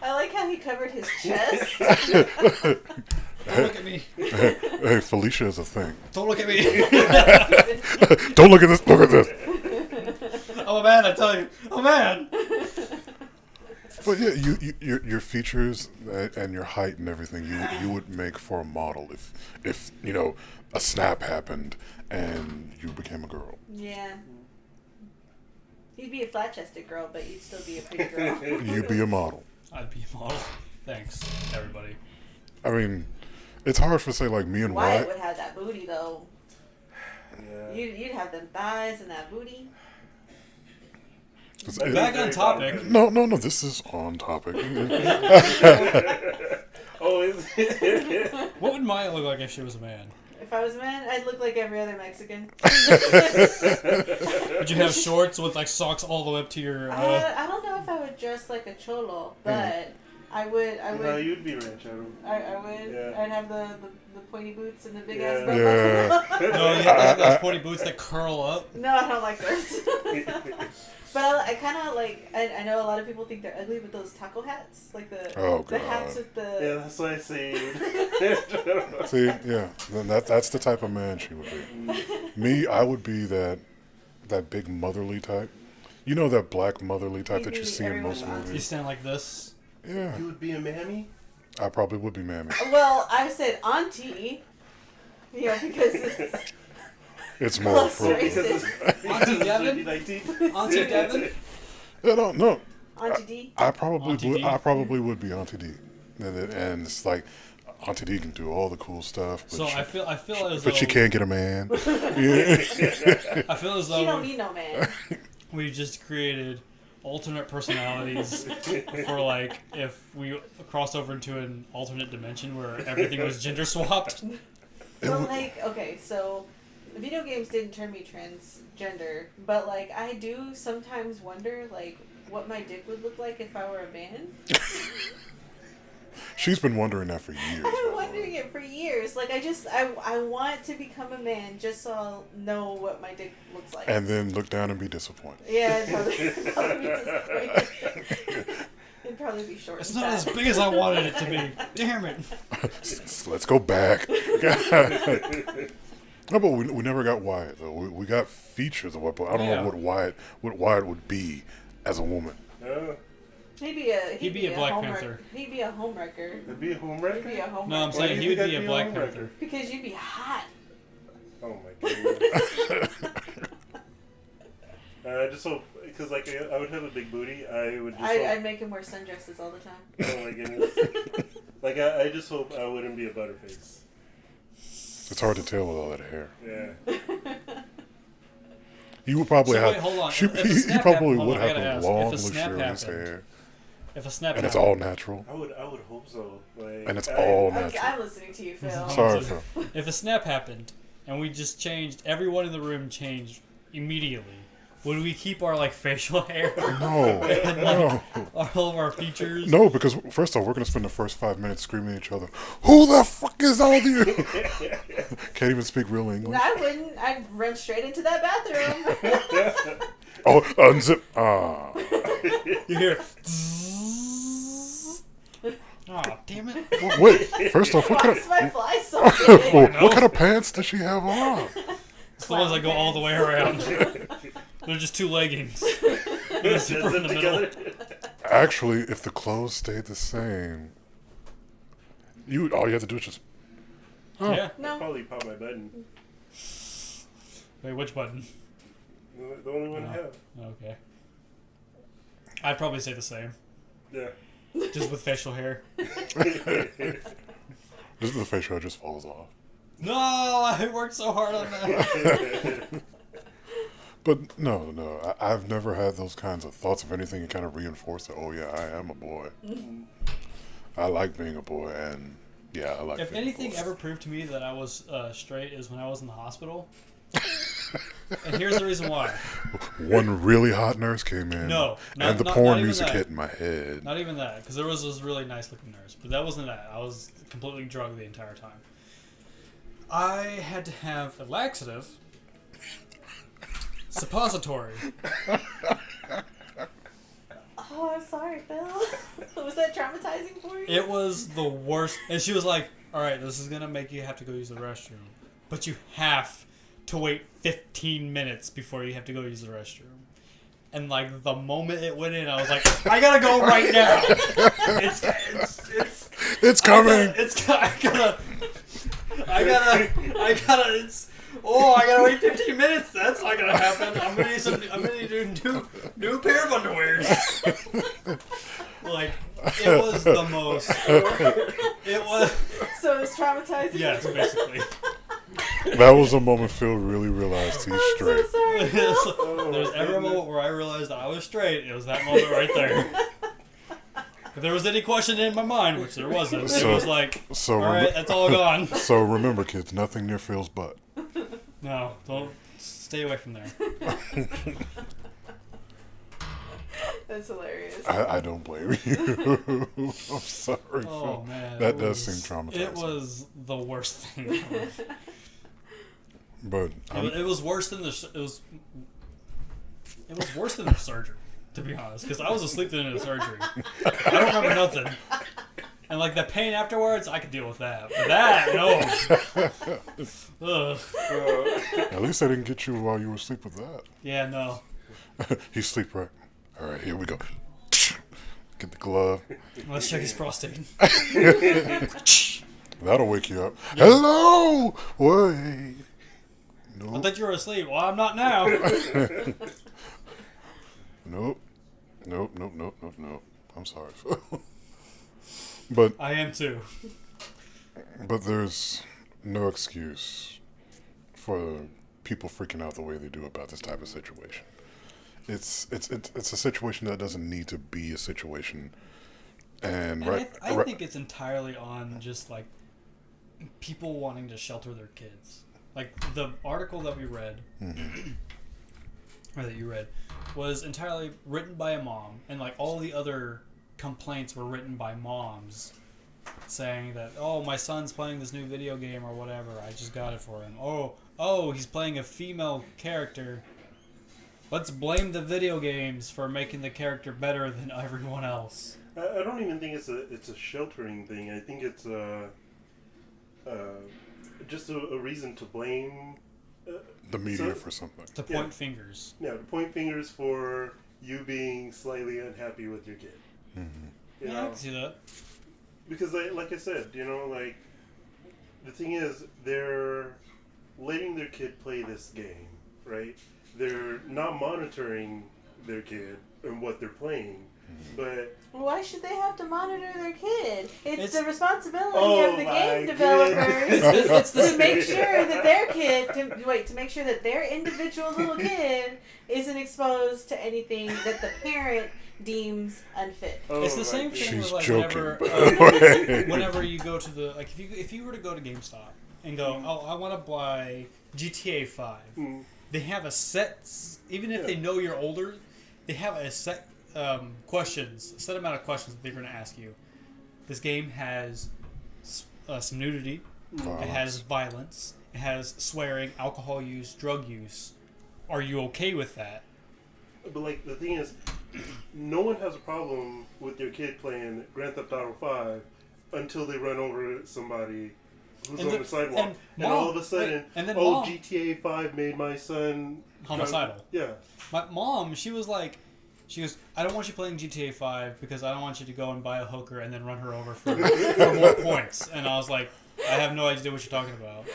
I like how he covered his chest. Don't look at me. Hey, Felicia is a thing. Don't look at me. Don't look at this. Look at this. I'm a man, I tell you. I'm a man. But yeah, your features and your height and everything, you would make for a model if you know a snap happened and you became a girl. Yeah. You'd be a flat-chested girl, but you'd still be a pretty girl. You'd be a model. I'd be a model. Thanks, everybody. I mean, it's hard for say like me and Wyatt Wyatt. would have that booty though. Yeah. You'd have them thighs and that booty. Back on topic. No. This is on topic. Oh, is it? What would Maya look like if she was a man? If I was a man, I'd look like every other Mexican. Would you have shorts with like socks all the way up to your? I don't know if I would dress like a cholo, but I would. No, you'd be rich, Adam. I would. Yeah. I'd have the pointy boots and the big Yeah. ass belt. No, you have those pointy boots that curl up. No, I don't like those. But I kind of like. I know a lot of people think they're ugly, but those taco hats, like the God. hats with Yeah, the. that's what I say. See, yeah, then that's the type of man she would be. Me, I would be that big motherly type. You know that black motherly type that you Maybe see in most everyone's You movies. stand like this. Yeah, You would be a mammy? I probably would be mammy. Well, I said auntie. Yeah, because It's more Plus appropriate. racist. Auntie Devin? Auntie Devin? Yeah, no, Auntie D. I probably Auntie would. D? I probably would be Auntie D, and it's like Auntie D can do all the cool stuff, but So she, I feel as though. but she can't get a man. Yeah. I feel as She don't though need no man. we just created alternate personalities for like if we crossed over into an alternate dimension where everything was gender swapped. But like, okay, so video games didn't turn me transgender, but like I do sometimes wonder like what my dick would look like if I were a man. She's been wondering that for years. I've by been the way. wondering it for years. Like I want to become a man just so I'll know what my dick looks like. And then look down and be disappointed. Yeah, it'd probably be disappointed. It'd probably be short. It's and not as fat. big as I wanted it to be. Damn it. Let's go back. No, but we never got Wyatt though. We got features of what, but I don't Yeah. know what Wyatt would be as a woman. Oh, He'd be a Black home Panther. He'd be a homewrecker. it'd be a home He'd record? be a homewrecker. No, I'm Why saying do he you would think be a I'd be Black a Panther. homewrecker? Because you'd be hot. Oh my god. I just hope, because like I would have a big booty, I would just I'd hope, make him wear sundresses all the time. oh my goodness. Like I just hope I wouldn't be a butterface. It's hard to tell with all that hair. Yeah. He would probably So have. wait, hold on. She, If a he snap probably happened- would hold on, I have gotta a ask, long, if a snap luxurious happened- hair, If a snap and it's happened- all natural. I would hope so. Like, And it's all Okay, natural. I'm listening to you, Phil. Sorry, Phil. If a snap happened and we just changed, everyone in the room changed immediately, would we keep our like facial hair? No, no, All of our features? no. Because first off, we're gonna spend the first 5 minutes screaming at each other. Who the fuck is all of you? Can't even speak real No, English. I wouldn't. I'd run straight into that bathroom. Oh, unzip. Ah. You hear Oh, damn it. Wait, first off, what Why kind is my fly so of big? what kind of pants does she have on? As long as I go all the way around. They're just 2 leggings. With a zipper in the middle. Actually, if the clothes stayed the same, all you have to do is just. Oh. Yeah. No. Probably pop my button. Wait, which button? The only one I have. Okay. I'd probably say the same. Yeah. Just with facial hair. Just the facial hair just falls off. No, I worked so hard on that. But no, I've never had those kinds of thoughts. If anything, it kind of reinforced that, oh yeah, I am a boy. I like being a boy, and yeah, I like If being anything a boy. ever proved to me that I was straight is when I was in the hospital. And here's the reason why. One really hot nurse came in. No, and the not porn even music that. hit in my head. Not even that, because there was this really nice looking nurse. But that wasn't that. I was completely drugged the entire time. I had to have a laxative, suppository. Oh, I'm sorry, Phil. Was that traumatizing for you? It was the worst. And she was like, alright, this is going to make you have to go use the restroom. But you have to wait 15 minutes before you have to go use the restroom. And like the moment it went in, I was like, I gotta go right now. It's coming. I gotta, I gotta wait 15 minutes. That's not gonna happen. I'm gonna need a new pair of underwears. Like, it was the most, it was. So it's traumatizing? Yes, basically. That was a moment Phil really realized he's I'm straight. so sorry, Phil. There's ever a moment where I realized that I was straight, it was that moment right there. If there was any question in my mind, which there wasn't, it was like, alright, that's all gone. So remember, kids, nothing near Phil's butt. No, don't stay away from there. That's hilarious. I don't blame you. I'm sorry, Oh Phil. man, That does seem traumatizing. It was the worst thing ever. But It was worse than it was worse than the surgery, to be honest, because I was asleep during the surgery. I don't remember nothing. And like the pain afterwards, I could deal with that. But that, no. Ugh. at least I didn't get you while you were asleep with that. Yeah, no. He's asleep, right? All right, here we go. Get the glove. Let's check his prostate. That'll wake you up. Yeah. Hello! Wait. I Nope. thought you were asleep. Well, I'm not now. Nope. I'm sorry, Phil. But I am too. there's no excuse for people freaking out the way they do about this type of situation. It's a situation that doesn't need to be a situation. And I think it's entirely on just like people wanting to shelter their kids. Like the article that we read, or that you read, was entirely written by a mom, and like all the other complaints were written by moms, saying that, oh, my son's playing this new video game or whatever, I just got it for him. Oh, he's playing a female character. Let's blame the video games for making the character better than everyone else. I don't even think it's a sheltering thing. I think it's just a reason to blame the media for something. To point fingers. Yeah, to point fingers for you being slightly unhappy with your kid. Mm-hmm. You Yeah, know? I can see that. Because, like I said, like, the thing is, they're letting their kid play this game, right? They're not monitoring their kid and what they're playing, but... Why should they have to monitor their kid? It's the responsibility Oh of the my game developers It's to make sure that their kid, to make sure that their individual little kid isn't exposed to anything that the parent deems unfit. It's the same thing She's with like joking, whenever you go to the like if you were to go to GameStop and go, oh, I want to buy GTA 5. They have a set, even if they know you're older, they have a set questions, a set amount of questions that they're going to ask you. This game has some nudity, it has violence, it has swearing, alcohol use, drug use. Are you okay with that? But, like, the thing is, no one has a problem with their kid playing Grand Theft Auto 5 until they run over somebody who's And on the sidewalk. And Mom, all of a sudden, and then oh, Mom, GTA 5 made my son homicidal. Yeah. My mom, she goes, I don't want you playing GTA 5 because I don't want you to go and buy a hooker and then run her over for more points. And I was like, I have no idea what you're talking about.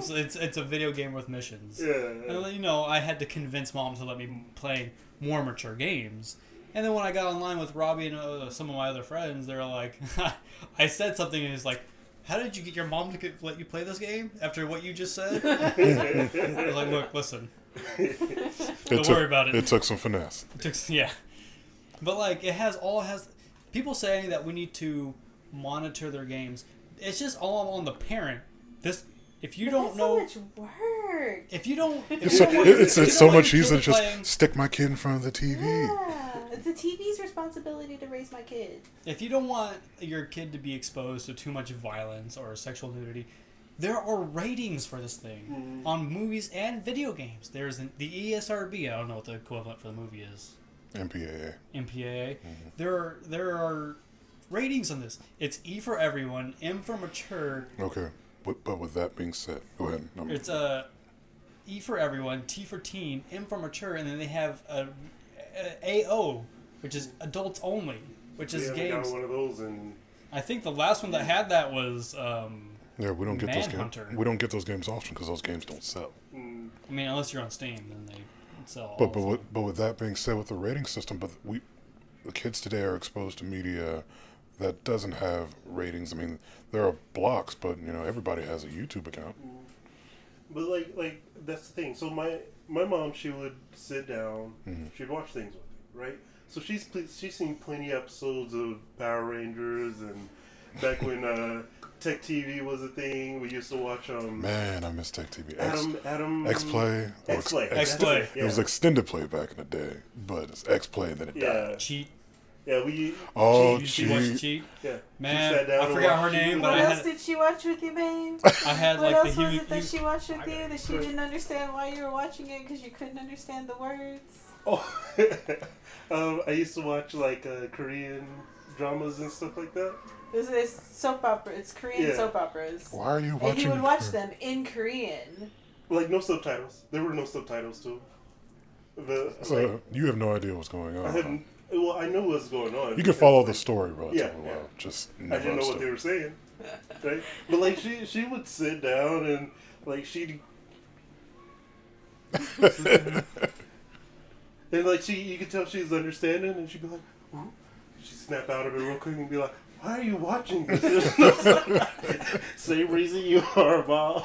It's a video game with missions. Yeah. And, you know, I had to convince Mom to let me play more mature games. And then when I got online with Robbie and some of my other friends, they were like, I said something and it's like, how did you get your mom to let you play this game after what you just said? I was like, look, listen. Don't worry about it. It took some finesse. Yeah. But, like, it has people saying that we need to monitor their games. It's just all on the parent. If you don't know, so much work. If you don't, It's so much easier to just stick my kid in front of the TV. Yeah, it's the TV's responsibility to raise my kid. If you don't want your kid to be exposed to too much violence or sexual nudity, there are ratings for this thing on movies and video games. There's the ESRB. I don't know what the equivalent for the movie is. MPAA. MPAA. There are ratings on this. It's E for everyone, M for mature. Okay, but with that being said, go ahead. It's E for everyone, T for teen, M for mature, and then they have a AO, which is adults only, which is games. We haven't got one of those in. I think the last one that had that was. Yeah, we don't get Manhunter. those games. We don't get those games often because those games don't sell. I mean, unless you're on Steam, then they sell. But with that being said, with the rating system, the kids today are exposed to media that doesn't have ratings. I mean, there are blocks, but you know everybody has a YouTube account. But like that's the thing. So my mom, she would sit down, she'd watch things with me, right? So she's seen plenty of episodes of Power Rangers and back when Tech TV was a thing. We used to watch Man, I miss Tech TV. X-Play. X-Play. It was extended play back in the day, but it's X-Play and then it died. Cheat. Yeah, we. Cheat. Yeah, man, I forgot her name. But what else did she watch with you, babe? I had what like else was it that she watched with you that she Correct. didn't understand why you were watching it because you couldn't understand the words? Oh, I used to watch like Korean dramas and stuff like that. It's soap opera. It's Korean soap operas. Why are you watching? And he would watch them in Korean. Like no subtitles. There were no subtitles too. So you have no idea what's going on. Well, I know what's going on. You can follow the story relatively well. Yeah. Just I never didn't know what they were saying. Right? But like she would sit down and like she'd and like you could tell she's understanding and she'd be like, ooh. She'd snap out of it real quick and be like, why are you watching this? Same reason you are, Bob.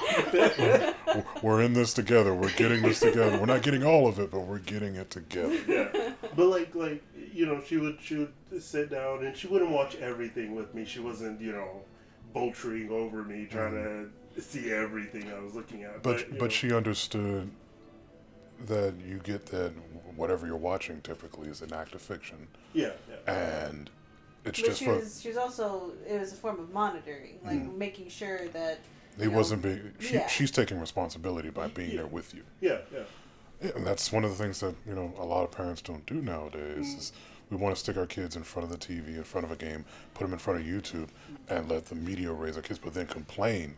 We're in this together. We're getting this together. We're not getting all of it, but we're getting it together. Yeah. But like you know, she would sit down and she wouldn't watch everything with me. She wasn't, you know, vulturing over me trying to see everything I was looking at. But she understood that you get that whatever you're watching typically is an act of fiction. Yeah. And it's but just she was also, it was a form of monitoring, like making sure that he wasn't being. She's taking responsibility by being there with you. Yeah, and that's one of the things that a lot of parents don't do nowadays. Is we want to stick our kids in front of the TV, in front of a game, put them in front of YouTube, and let the media raise our kids, but then complain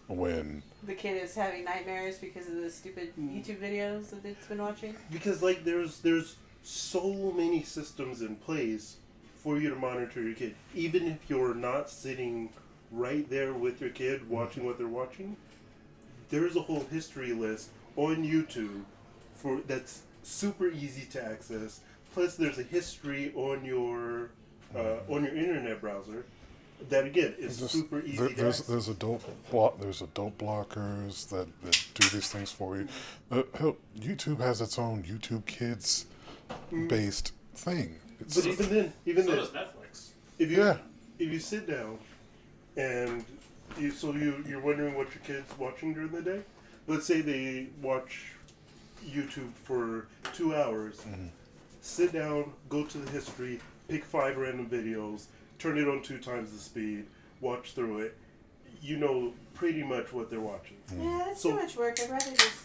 when the kid is having nightmares because of the stupid YouTube videos that it's been watching. Because like there's so many systems in place for you to monitor your kid, even if you're not sitting right there with your kid watching what they're watching. There's a whole history list on YouTube that's super easy to access. Plus, there's a history on your internet browser that again is super easy to access. There's adult blockers that do these things for you. YouTube has its own YouTube Kids based thing. But even then, so does Netflix. If you sit down and you're wondering what your kid's watching during the day, let's say they watch YouTube for 2 hours. Sit down, go to the history, pick 5 random videos, turn it on 2 times the speed, watch through it. You know pretty much what they're watching. Yeah, that's too much work. I'd rather just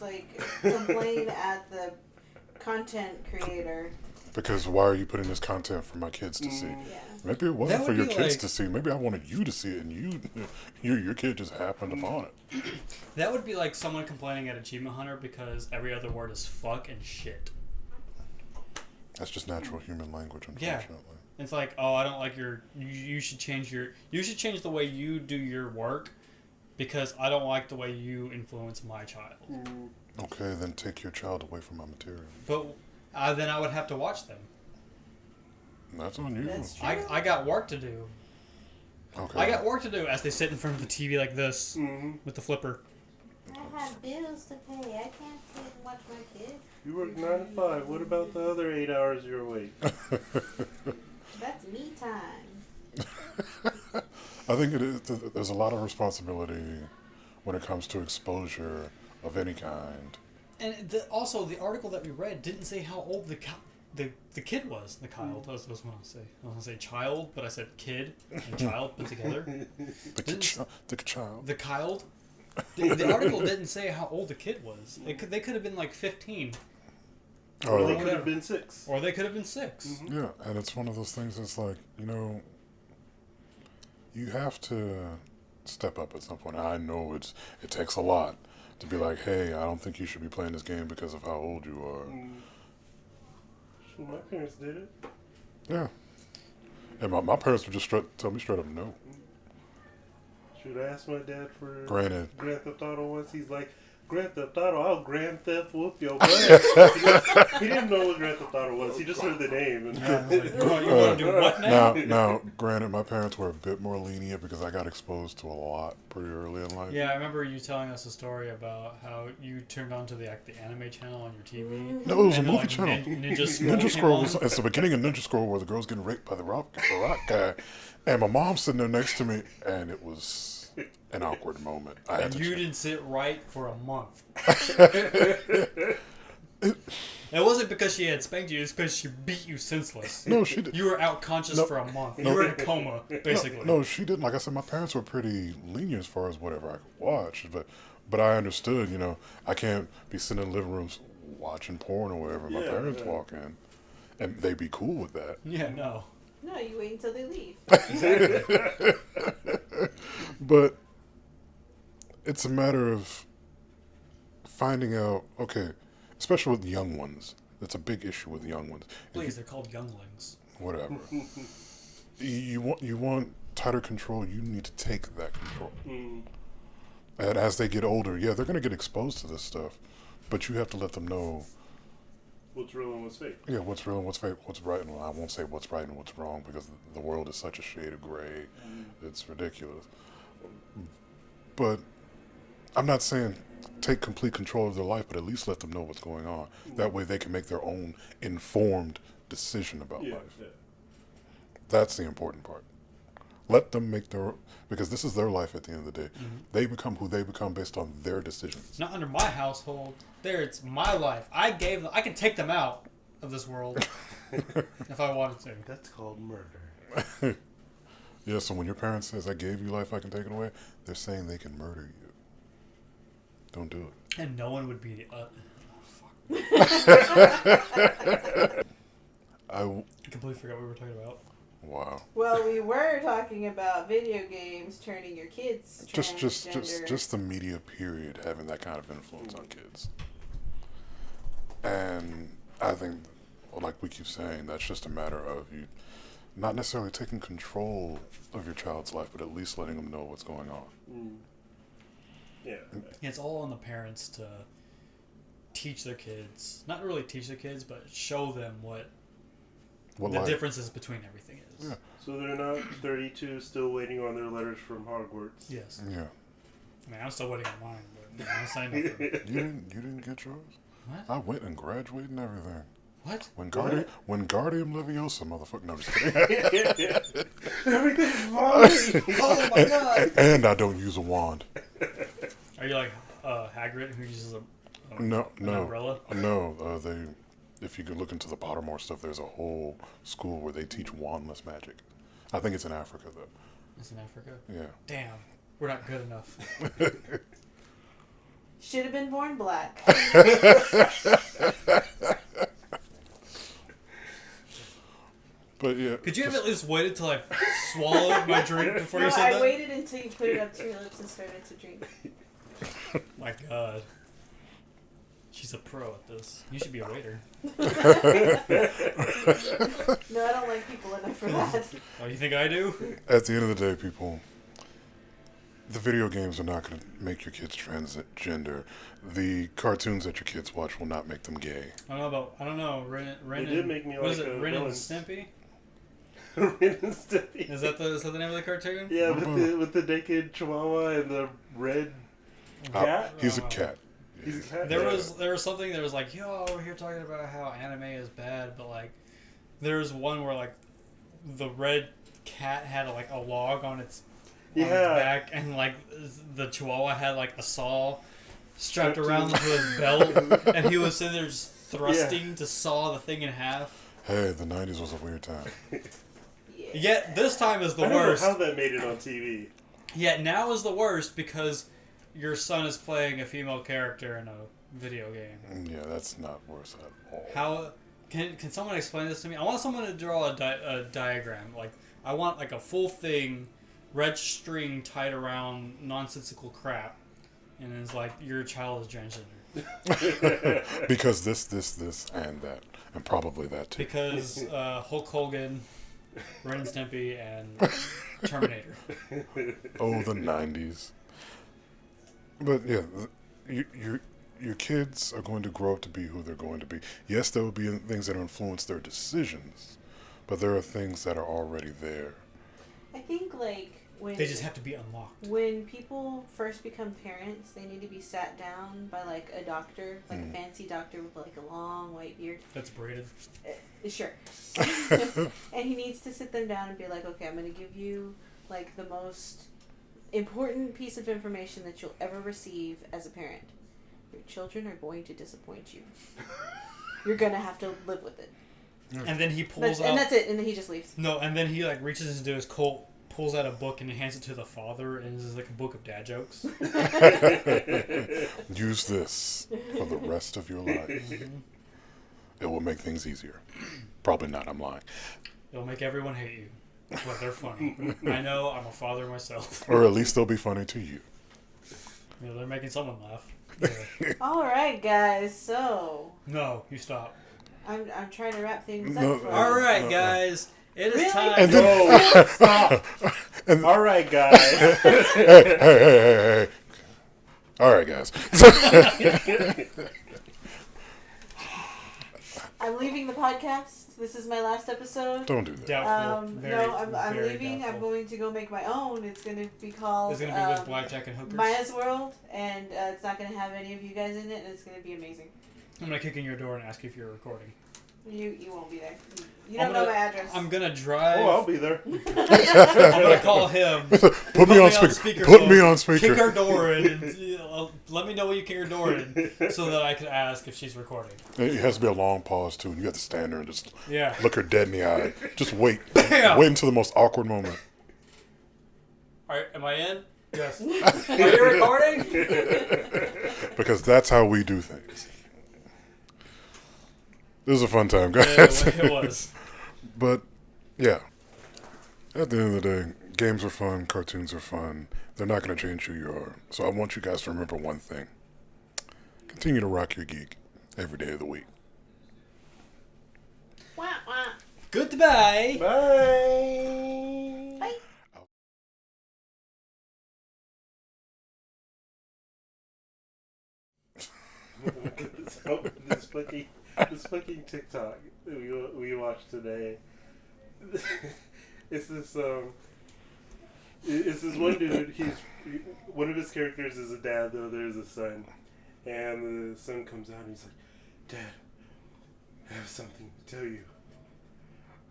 complain at the content creator. Because why are you putting this content for my kids to see? Yeah. Maybe it wasn't That for would your be kids like- to see. Maybe I wanted you to see it, and your kid just happened upon it. That would be like someone complaining at Achievement Hunter because every other word is fuck and shit. That's just natural human language, Yeah. unfortunately. It's like, oh, I don't like you should change the way you do your work because I don't like the way you influence my child. Okay, then take your child away from my material. But then I would have to watch them. That's on you. That's true. I got work to do. Okay. I got work to do as they sit in front of the TV like this Mm-hmm. with the flipper. I have bills to pay. I can't sit and watch my kid. You work 9 to 5. What about the other 8 hours you're awake? That's me time. I think it is. There's a lot of responsibility when it comes to exposure of any kind. And also, the article that we read didn't say how old the kid was. The child. That was what I was going to say. I was going to say child, but I said kid and child put together. The child. The child. The article didn't say how old the kid was. They could have been like 15. Or Oh, they could have been 6. Or they could have been 6. Mm-hmm. yeah, and it's one of those things that's like, you have to step up at some point. I know it takes a lot to be like, hey, I don't think you should be playing this game because of how old you are. Sure, my parents did it. Yeah. And my parents would just tell me straight up no. Should I ask my dad for Granted. Grand Theft Auto once? He's like, Grand Theft Auto, I'll Grand Theft whoop your butt. He didn't know what Grand Theft Auto was. He just heard the name. And Yeah, I was like, oh, you want to do what now? Now, granted, my parents were a bit more lenient because I got exposed to a lot pretty early in life. Yeah, I remember you telling us a story about how you turned on to the anime channel on your TV. No, it was a And, movie like, channel. Ninja Scroll. Ninja came Scroll on. was it's the beginning of Ninja Scroll where the girl's getting raped by the rock guy, and my mom's sitting there next to me, and it was an awkward moment. I had And to you check. didn't sit right for a month. It wasn't because she had spanked you, it's because she beat you senseless. No, she did. You were out conscious for a month. You were in a coma, basically. No, she didn't. Like I said, my parents were pretty lenient as far as whatever I could watch, but I understood. I can't be sitting in living rooms watching porn or wherever my parents walk in, and they'd be cool with that. Yeah, no. No, you wait until they leave. But it's a matter of finding out, okay, especially with young ones. It's a big issue with young ones. Please, they're called younglings. Whatever. you want tighter control, you need to take that control. And as they get older, yeah, they're going to get exposed to this stuff. But you have to let them know what's real and what's fake. yeah, what's real and what's fake, what's right, and I won't say what's right and what's wrong because the world is such a shade of gray. It's ridiculous. But I'm not saying take complete control of their life, but at least let them know what's going on. That way they can make their own informed decision about life. Yeah. That's the important part. Let them make because this is their life at the end of the day. They become who they become based on their decisions. Not under my household. It's my life. I can take them out of this world if I wanted to. That's called murder. Yeah, so when your parents says, I gave you life, I can take it away, they're saying they can murder you. Don't do it. And no one would be... I completely forgot what we were talking about. Wow. Well, we were talking about video games turning your kids transgender. Just the media period having that kind of influence on kids. And I think, like we keep saying, that's just a matter of you not necessarily taking control of your child's life, but at least letting them know what's going on. Yeah. It's all on the parents to teach their kids. Not really teach their kids, but show them what the life differences between everything is. Yeah. So they're not 32 still waiting on their letters from Hogwarts. Yes. Yeah. I mean, I'm still waiting on mine, but I'm not saying nothing. You didn't get yours? What? I went and graduated and everything. What? When Guardium Leviosa, motherfucker. No, I'm just kidding. Everything's fine. Oh my god! And I don't use a wand. Are you like Hagrid, who uses an No. umbrella? No, if you could look into the Pottermore stuff, there's a whole school where they teach wandless magic. I think it's in Africa, though. It's in Africa? Yeah. Damn. We're not good enough. Should have been born black. But yeah. Could you have at least waited till I swallowed my drink before No, you said I that? waited until you put it up to your lips and started to drink. My God. She's a pro at this. You should be a waiter. No, I don't like people enough for that. Oh, you think I do? At the end of the day, people, the video games are not going to make your kids transgender. The cartoons that your kids watch will not make them gay. I don't know. Ren It did make me was like it a Ren and villain. Stimpy? Ren and Stimpy. Is that the name of the cartoon? Yeah, with the naked chihuahua and the red cat. He's a cat. He's a cat. There was something that was like, yo, we're here talking about how anime is bad, but like, there's one where like, the red cat had like a log on its back, and like the chihuahua had like a saw strapped around to his belt, and he was sitting there just thrusting to saw the thing in half. Hey, the 90s was a weird time. Yet this time is the I don't know worst. how that made it on TV. Yet now is the worst because your son is playing a female character in a video game. Yeah, that's not worse at all. How can someone explain this to me? I want someone to draw a diagram. Like I want like a full thing, red string tied around nonsensical crap, and it's like your child is transgender. Because this, and that, and probably that too. Because Hulk Hogan, Ren and Stimpy, and Terminator. Oh, the 90s. But yeah, your kids are going to grow up to be who they're going to be. Yes, there will be things that influence their decisions, but there are things that are already there. I think like when They just have to be unlocked. when people first become parents, they need to be sat down by like a doctor, like a fancy doctor with like a long white beard. That's braided. Sure. And he needs to sit them down and be like, okay, I'm going to give you like the most important piece of information that you'll ever receive as a parent. Your children are going to disappoint you. You're going to have to live with it. And then he pulls out. And that's it. And then he just leaves. No, and then he like reaches into his coat, pulls out a book, and he hands it to the father, and this is like a book of dad jokes. Use this for the rest of your life. It will make things easier. Probably not, I'm lying. It'll make everyone hate you, but they're funny. I know, I'm a father myself. Or at least they'll be funny to you. You know, they're making someone laugh. Yeah. All right, guys. So No, you stop. I'm trying to wrap things No, up. For All us. right, guys. It is Really? time. And then, No, stop. All right, guys. hey. All right, guys. I'm leaving the podcast. This is my last episode. Don't do that. Doubtful. Very, I'm very leaving. doubtful. I'm going to go make my own. It's going to be called It's going to be with blackjack and hookers. Maya's World, and it's not going to have any of you guys in it, and it's going to be amazing. I'm going to kick in your door and ask you if you're recording. You won't be there. You don't know my address. I'm going to drive. Oh, I'll be there. I'm going to call him. Put me on speaker. Put me on speaker. Kick her door in. And, let me know when you kick her door in so that I can ask if she's recording. It has to be a long pause, too. And you have to stand there and just Yeah. look her dead in the eye. Just wait. Bam! Wait until the most awkward moment. All right, am I in? Yes. Are you recording? Because that's how we do things. It was a fun time, guys. It was. But, yeah. At the end of the day, games are fun, cartoons are fun. They're not going to change who you are. So I want you guys to remember one thing. Continue to rock your geek every day of the week. Wah, wah. Goodbye. Bye. Bye. So, this fucking TikTok that we watched today. It's this one dude. One of his characters is a dad, the other is a son, and the son comes out and he's like, "Dad, I have something to tell you.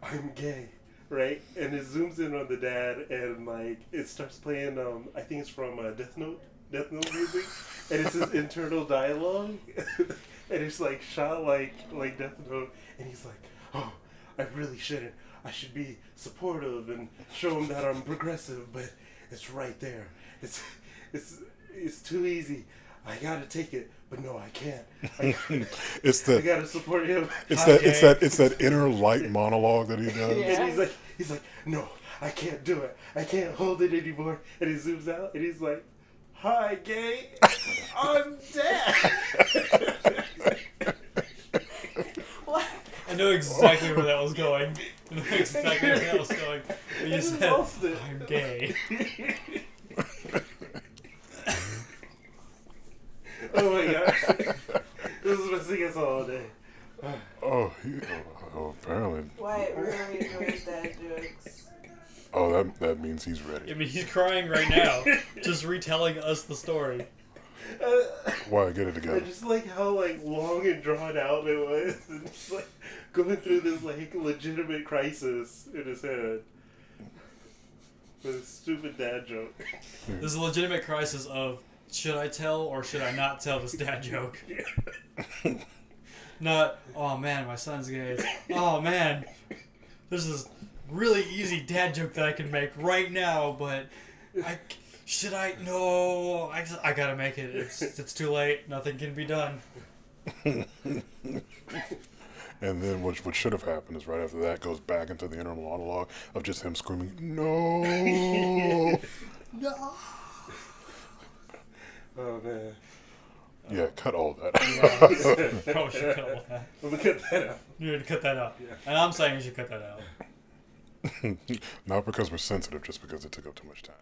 I'm gay." Right? And it zooms in on the dad, and like it starts playing. I think it's from Death Note music, and it's his internal dialogue, and it's like shot like Death Note, and he's like, "Oh, I really shouldn't. I should be supportive and show him that I'm progressive, but it's right there. It's too easy. I gotta take it, but no, I can't. It's I gotta support him. it's Okay. that inner light monologue that he does. Yeah. And he's like, no, I can't do it. I can't hold it anymore. And he zooms out and he's like, hi, gay. I'm dead. What? I know exactly where that was going. I know exactly where that was going. When you I just said, lost it. I'm gay. Oh my gosh. This is missing us all day. Oh, apparently. Wyatt really enjoys dad jokes. Oh, that means he's I ready. mean, he's crying right now, just retelling us the story. Why get it I together? just like how like long and drawn out it was, and just like going through this like legitimate crisis in his head with a stupid dad joke. There's a legitimate crisis of, should I tell or should I not tell this dad joke? Not, oh man, my son's gay. It's, oh man, there's this really easy dad joke that I can make right now, but no, I gotta make it. It's too late. Nothing can be done. And then what should have happened is right after that goes back into the inner monologue of just him screaming, no. No. Oh man. Yeah, cut all that. Yeah, probably should cut all that. I'm gonna cut that out. You need to cut that out. Yeah. And I'm saying you should cut that out. Not because we're sensitive, just because it took up too much time.